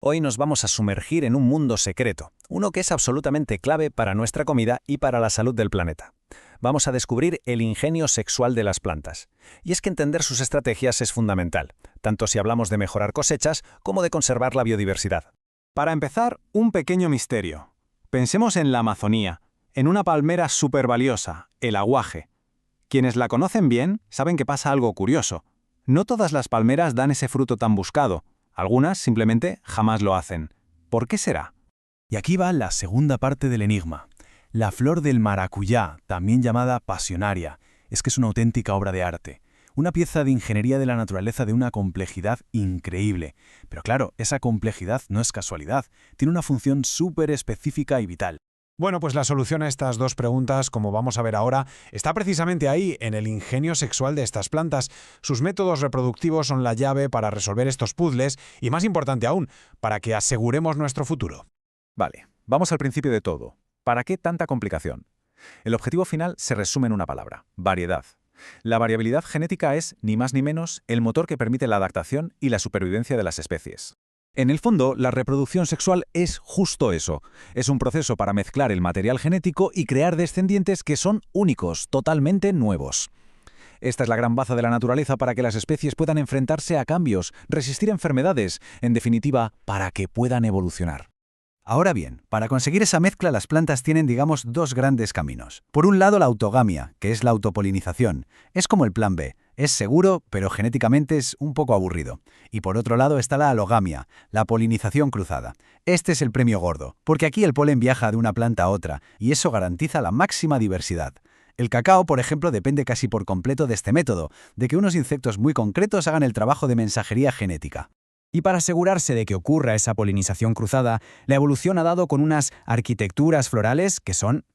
Hoy nos vamos a sumergir en un mundo secreto, uno que es absolutamente clave para nuestra comida y para la salud del planeta. Vamos a descubrir el ingenio sexual de las plantas. Y es que entender sus estrategias es fundamental, tanto si hablamos de mejorar cosechas como de conservar la biodiversidad. Para empezar, un pequeño misterio. Pensemos en la Amazonía, en una palmera súper valiosa, el aguaje. Quienes la conocen bien saben que pasa algo curioso. No todas las palmeras dan ese fruto tan buscado. Algunas simplemente jamás lo hacen. ¿Por qué será? Y aquí va la segunda parte del enigma. La flor del maracuyá, también llamada pasionaria, es que es una auténtica obra de arte. Una pieza de ingeniería de la naturaleza de una complejidad increíble. Pero claro, esa complejidad no es casualidad, tiene una función súper específica y vital. Bueno, pues la solución a estas dos preguntas, como vamos a ver ahora, está precisamente ahí, en el ingenio sexual de estas plantas. Sus métodos reproductivos son la llave para resolver estos puzzles y, más importante aún, para que aseguremos nuestro futuro. Vale, vamos al principio de todo. ¿Para qué tanta complicación? El objetivo final se resume en una palabra: variedad. La variabilidad genética es, ni más ni menos, el motor que permite la adaptación y la supervivencia de las especies. En el fondo, la reproducción sexual es justo eso. Es un proceso para mezclar el material genético y crear descendientes que son únicos, totalmente nuevos. Esta es la gran baza de la naturaleza para que las especies puedan enfrentarse a cambios, resistir enfermedades, en definitiva, para que puedan evolucionar. Ahora bien, para conseguir esa mezcla las plantas tienen, digamos, dos grandes caminos. Por un lado, la autogamia, que es la autopolinización. Es como el plan B. Es seguro, pero genéticamente es un poco aburrido. Y por otro lado está la alogamia, la polinización cruzada. Este es el premio gordo, porque aquí el polen viaja de una planta a otra, y eso garantiza la máxima diversidad. El cacao, por ejemplo, depende casi por completo de este método, de que unos insectos muy concretos hagan el trabajo de mensajería genética. Y para asegurarse de que ocurra esa polinización cruzada, la evolución ha dado con unas arquitecturas florales que son,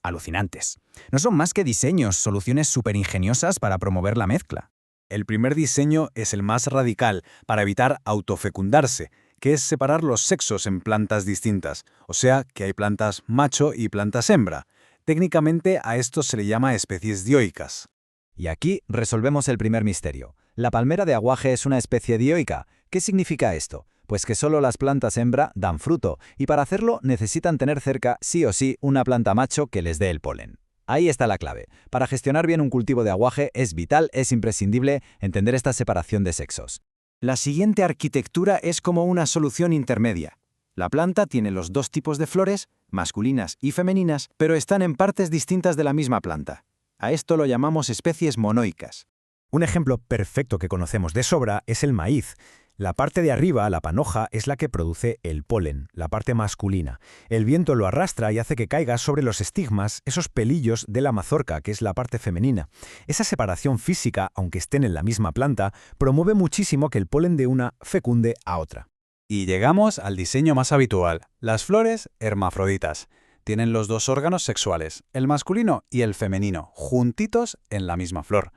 alucinantes. No son más que diseños, soluciones súper ingeniosas para promover la mezcla. El primer diseño es el más radical, para evitar autofecundarse, que es separar los sexos en plantas distintas, o sea, que hay plantas macho y plantas hembra. Técnicamente a esto se le llama especies dioicas. Y aquí resolvemos el primer misterio. La palmera de aguaje es una especie dioica. ¿Qué significa esto? Pues que solo las plantas hembra dan fruto, y para hacerlo necesitan tener cerca sí o sí una planta macho que les dé el polen. Ahí está la clave. Para gestionar bien un cultivo de aguaje es vital, es imprescindible entender esta separación de sexos. La siguiente arquitectura es como una solución intermedia. La planta tiene los dos tipos de flores, masculinas y femeninas, pero están en partes distintas de la misma planta. A esto lo llamamos especies monoicas. Un ejemplo perfecto que conocemos de sobra es el maíz. La parte de arriba, la panoja, es la que produce el polen, la parte masculina. El viento lo arrastra y hace que caiga sobre los estigmas, esos pelillos de la mazorca, que es la parte femenina. Esa separación física, aunque estén en la misma planta, promueve muchísimo que el polen de una fecunde a otra. Y llegamos al diseño más habitual, las flores hermafroditas. Tienen los dos órganos sexuales, el masculino y el femenino, juntitos en la misma flor.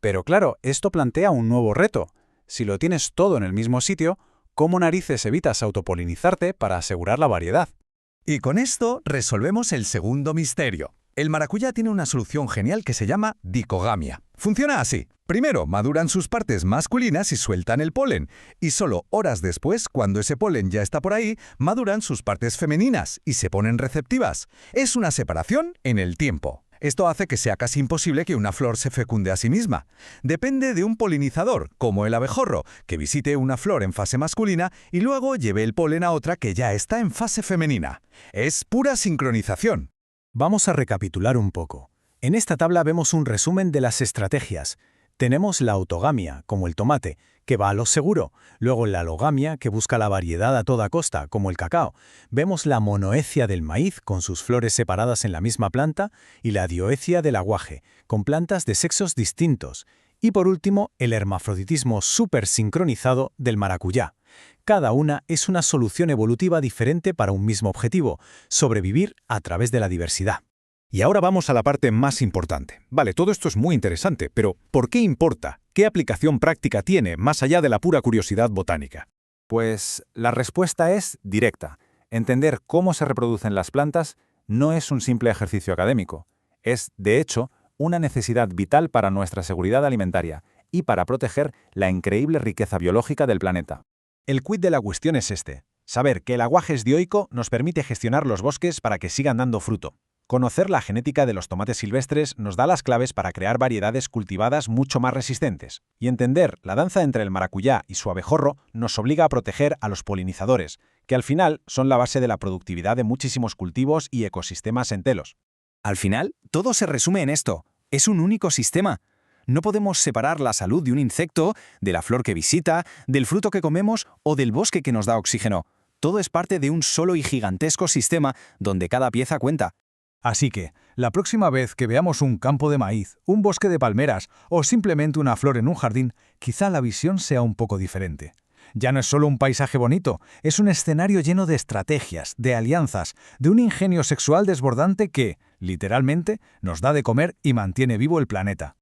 Pero claro, esto plantea un nuevo reto. Si lo tienes todo en el mismo sitio, ¿cómo narices evitas autopolinizarte para asegurar la variedad? Y con esto resolvemos el segundo misterio. El maracuyá tiene una solución genial que se llama dicogamia. Funciona así. Primero maduran sus partes masculinas y sueltan el polen. Y solo horas después, cuando ese polen ya está por ahí, maduran sus partes femeninas y se ponen receptivas. Es una separación en el tiempo. Esto hace que sea casi imposible que una flor se fecunde a sí misma. Depende de un polinizador, como el abejorro, que visite una flor en fase masculina y luego lleve el polen a otra que ya está en fase femenina. Es pura sincronización. Vamos a recapitular un poco. En esta tabla vemos un resumen de las estrategias. Tenemos la autogamia, como el tomate, que va a lo seguro. Luego la alogamia, que busca la variedad a toda costa, como el cacao. Vemos la monoecia del maíz, con sus flores separadas en la misma planta, y la dioecia del aguaje, con plantas de sexos distintos. Y por último, el hermafroditismo súper sincronizado del maracuyá. Cada una es una solución evolutiva diferente para un mismo objetivo: sobrevivir a través de la diversidad. Y ahora vamos a la parte más importante. Vale, todo esto es muy interesante, pero ¿por qué importa? ¿Qué aplicación práctica tiene, más allá de la pura curiosidad botánica? Pues la respuesta es directa. Entender cómo se reproducen las plantas no es un simple ejercicio académico. Es, de hecho, una necesidad vital para nuestra seguridad alimentaria y para proteger la increíble riqueza biológica del planeta. El quid de la cuestión es este. Saber que el aguaje es dioico nos permite gestionar los bosques para que sigan dando fruto. Conocer la genética de los tomates silvestres nos da las claves para crear variedades cultivadas mucho más resistentes. Y entender la danza entre el maracuyá y su abejorro nos obliga a proteger a los polinizadores, que al final son la base de la productividad de muchísimos cultivos y ecosistemas enteros. Al final, todo se resume en esto. Es un único sistema. No podemos separar la salud de un insecto, de la flor que visita, del fruto que comemos o del bosque que nos da oxígeno. Todo es parte de un solo y gigantesco sistema donde cada pieza cuenta. Así que, la próxima vez que veamos un campo de maíz, un bosque de palmeras o simplemente una flor en un jardín, quizá la visión sea un poco diferente. Ya no es solo un paisaje bonito, es un escenario lleno de estrategias, de alianzas, de un ingenio sexual desbordante que, literalmente, nos da de comer y mantiene vivo el planeta.